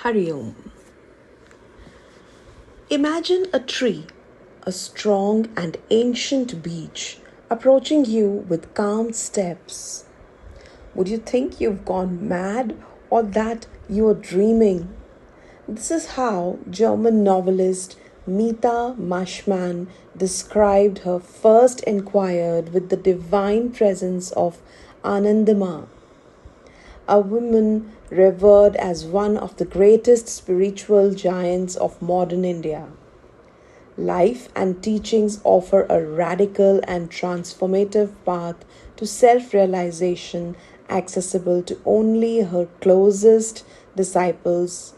Hari Om. Imagine a tree, a strong and ancient beech, approaching you with calm steps. Would you think you've gone mad or that you are dreaming? This is how German novelist Meta Maschmann described her first encounter with the divine presence of Anandama, a woman revered as one of the greatest spiritual giants of modern India. Life and teachings offer a radical and transformative path to self realization accessible to only her closest disciples.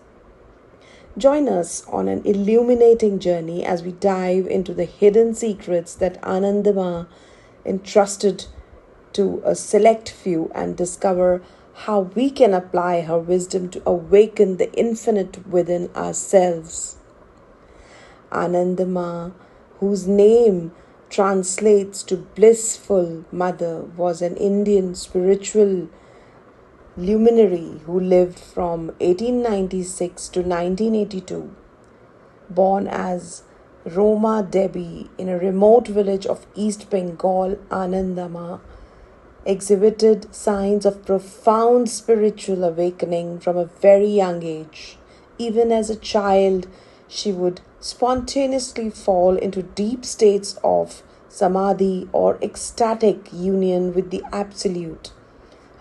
Join us on an illuminating journey as we dive into the hidden secrets that Anandama entrusted to a select few and discover how we can apply her wisdom to awaken the infinite within ourselves. Anandama, whose name translates to blissful mother, was an Indian spiritual luminary who lived from 1896 to 1982. Born as Roma Devi in a remote village of East Bengal, Anandama exhibited signs of profound spiritual awakening from a very young age. Even as a child, she would spontaneously fall into deep states of samadhi or ecstatic union with the Absolute.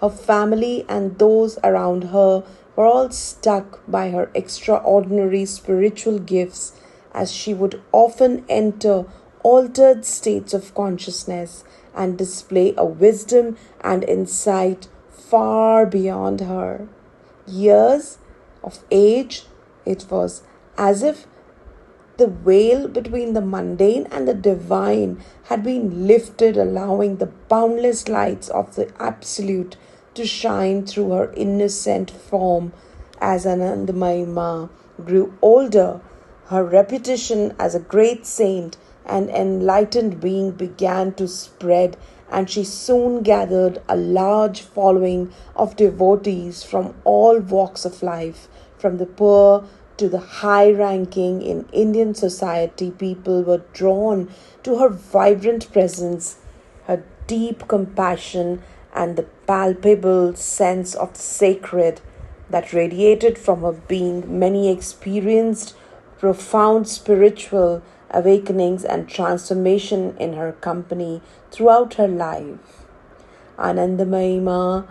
Her family and those around her were all struck by her extraordinary spiritual gifts, as she would often enter altered states of consciousness and display a wisdom and insight far beyond her years of age. It was as if the veil between the mundane and the divine had been lifted, allowing the boundless lights of the Absolute to shine through her innocent form. As Anandamayi Ma grew older, her reputation as a great saint and enlightened being began to spread, and she soon gathered a large following of devotees from all walks of life, from the poor to the high ranking in Indian society. People were drawn to her vibrant presence, her deep compassion, and the palpable sense of the sacred that radiated from her being. Many experienced profound spiritual awakenings and transformation in her company throughout her life. Anandamayi Ma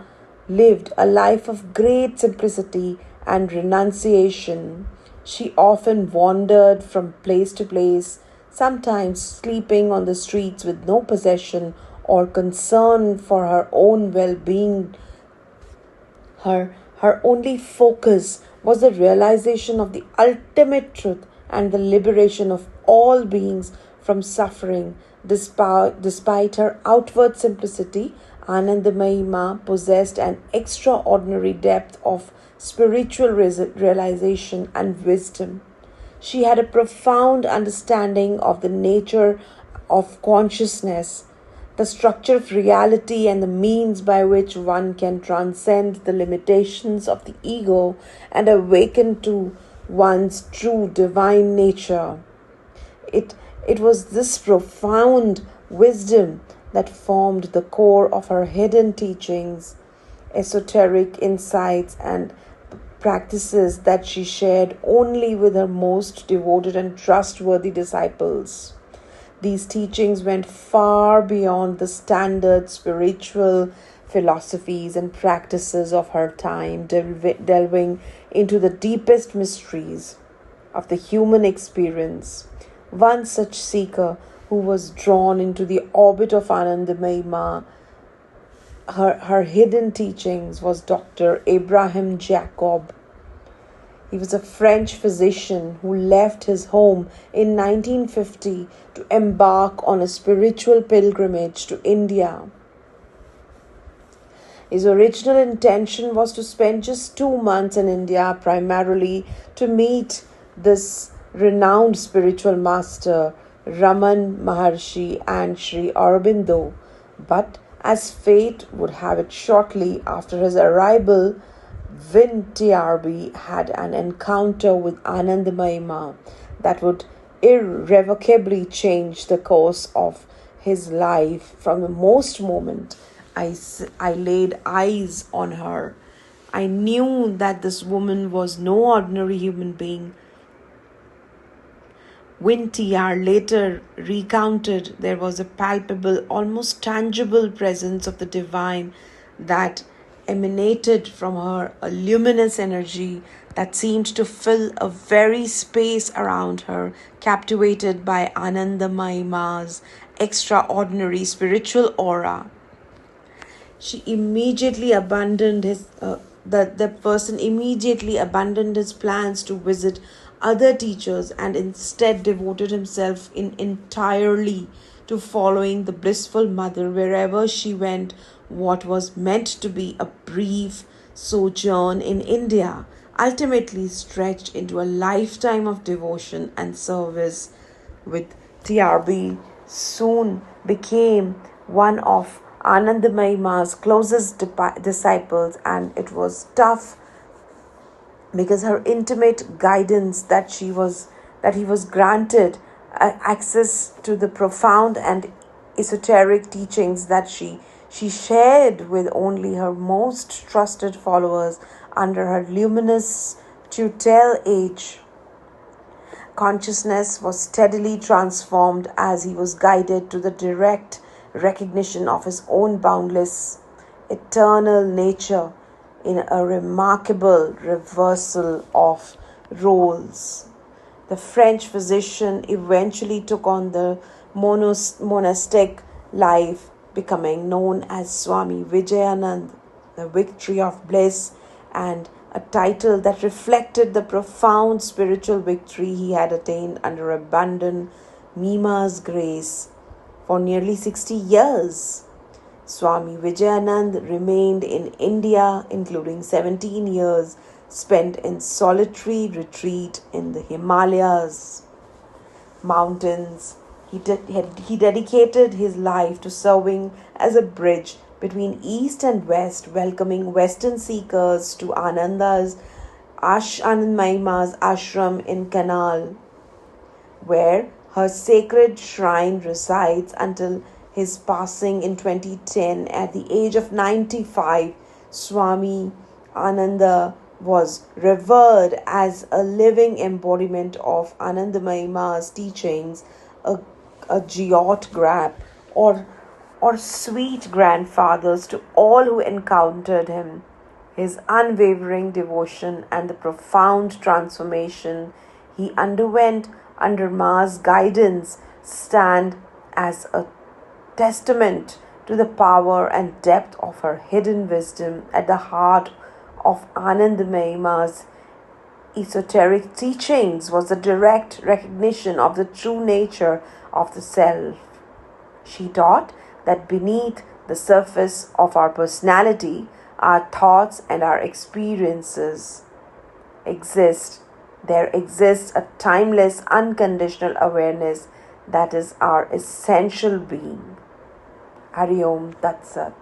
lived a life of great simplicity and renunciation. She often wandered from place to place, sometimes sleeping on the streets with no possession or concern for her own well-being. Her only focus was the realization of the ultimate truth and the liberation of all beings from suffering. Despite her outward simplicity, Anandamayi Ma possessed an extraordinary depth of spiritual realization and wisdom. She had a profound understanding of the nature of consciousness, the structure of reality, and the means by which one can transcend the limitations of the ego and awaken to one's true divine nature. It was this profound wisdom that formed the core of her hidden teachings, esoteric insights, and practices that she shared only with her most devoted and trustworthy disciples. These teachings went far beyond the standard spiritual philosophies and practices of her time, delving into the deepest mysteries of the human experience. One such seeker who was drawn into the orbit of Anandamayi Ma, her hidden teachings, was Dr. Abraham Jacob. He was a French physician who left his home in 1950 to embark on a spiritual pilgrimage to India. His original intention was to spend just 2 months in India, primarily to meet this renowned spiritual master, Raman Maharshi and Sri Aurobindo. But as fate would have it, shortly after his arrival, when TRB had an encounter with Anandamayi Ma that would irrevocably change the course of his life. From the most moment I laid eyes on her, I knew that this woman was no ordinary human being. When TR later recounted, there was a palpable, almost tangible presence of the divine that emanated from her, a luminous energy that seemed to fill a very space around her, captivated by Anandamayi Ma's extraordinary spiritual aura. She immediately abandoned his the person immediately abandoned his plans to visit other teachers and instead devoted himself entirely to following the blissful mother wherever she went. What was meant to be a brief sojourn in India ultimately stretched into a lifetime of devotion and service. With TRB soon became one of Anandamayi Ma's closest disciples, and it was tough because her intimate guidance that he was granted access to the profound and esoteric teachings that she shared with only her most trusted followers under her luminous tutelage. Consciousness was steadily transformed as he was guided to the direct recognition of his own boundless, eternal nature in a remarkable reversal of roles. The French physician eventually took on the monastic life, becoming known as Swami Vijayanand, the victory of bliss, and a title that reflected the profound spiritual victory he had attained under abundant Mima's grace. For nearly 60 years, Swami Vijayanand remained in India, including 17 years spent in solitary retreat in the Himalayas mountains. He dedicated his life to serving as a bridge between East and West, welcoming Western seekers to Anandamayi Ma's ashram in Kanal, where her sacred shrine resides until his passing in 2010 at the age of 95. Swami Ananda was revered as a living embodiment of Anandamayi Ma's teachings, a geotgraph or sweet grandfathers to all who encountered him. His unwavering devotion and the profound transformation he underwent under Ma's guidance stand as a testament to the power and depth of her hidden wisdom. At the heart of Anandamayi Ma's esoteric teachings was the direct recognition of the true nature of the self. She taught that beneath the surface of our personality, our thoughts and our experiences exist. There exists a timeless, unconditional awareness that is our essential being. Hari Om Tat Sat.